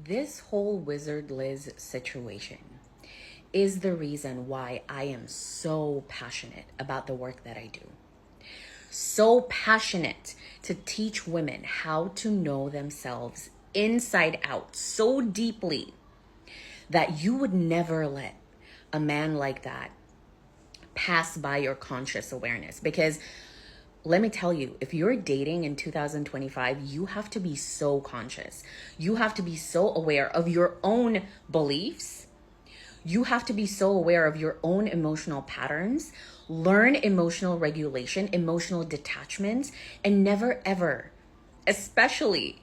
This whole Wizard Liz situation is the reason why I am so passionate about the work that I do. So passionate to teach women how to know themselves inside out so deeply that you would never let a man like that pass by your conscious awareness. Because let me tell you, if you're dating in 2025, you have to be so conscious. You have to be so aware of your own beliefs. You have to be so aware of your own emotional patterns. Learn emotional regulation, emotional detachment, and never ever, especially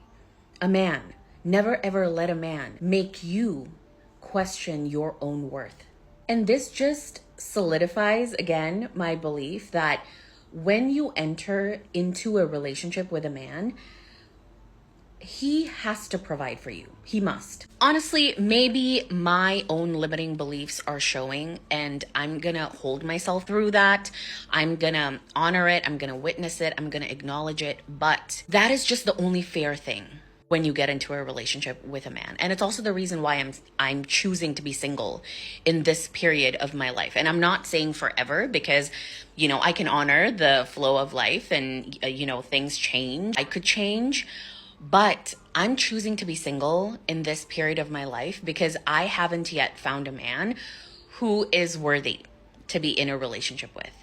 a man, never ever let a man make you question your own worth. And this just solidifies again my belief that when you enter into a relationship with a man, he has to provide for you. He must. Honestly, maybe my own limiting beliefs are showing, and I'm gonna hold myself through that. I'm gonna honor it. I'm gonna witness it. I'm gonna acknowledge it. But that is just the only fair thing when you get into a relationship with a man. And it's also the reason why I'm choosing to be single in this period of my life. And I'm not saying forever, because I can honor the flow of life and things change. I could change, but I'm choosing to be single in this period of my life because I haven't yet found a man who is worthy to be in a relationship with.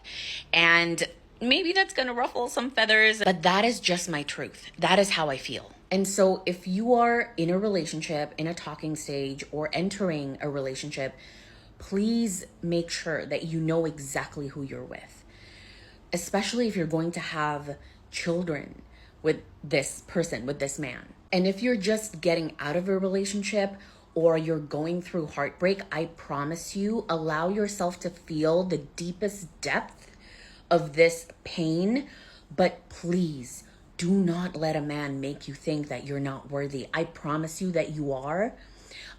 And maybe that's going to ruffle some feathers, but that is just my truth. That is how I feel. And so if you are in a relationship, in a talking stage, or entering a relationship, please make sure that you know exactly who you're with, especially if you're going to have children with this person, with this man. And if you're just getting out of a relationship or you're going through heartbreak, I promise you, allow yourself to feel the deepest depth of this pain, but please do not let a man make you think that you're not worthy. I promise you that you are.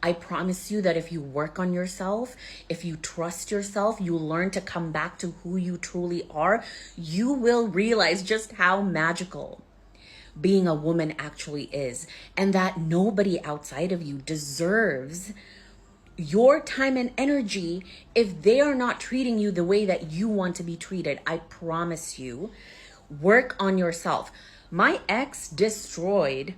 I promise you that if you work on yourself, if you trust yourself, you learn to come back to who you truly are, you will realize just how magical being a woman actually is, and that nobody outside of you deserves your time and energy if they are not treating you the way that you want to be treated. I promise you, work on yourself. My ex destroyed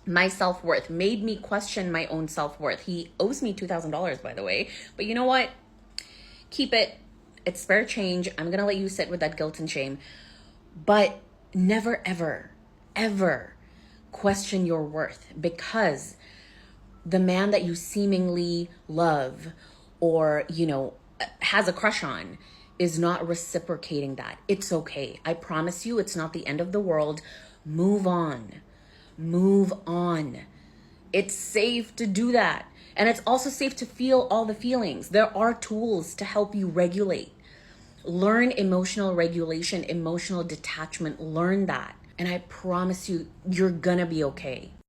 my self-worth, made me question my own self-worth. He owes me $2,000, by the way. But you know what? Keep it. It's spare change. I'm going to let you sit with that guilt and shame. But never, ever, ever question your worth, because the man that you seemingly love or, has a crush on is not reciprocating that. It's okay. I promise you, it's not the end of the world. Move on. Move on. It's safe to do that. And it's also safe to feel all the feelings. There are tools to help you regulate. Learn emotional regulation, emotional detachment. Learn that. And I promise you, you're gonna be okay.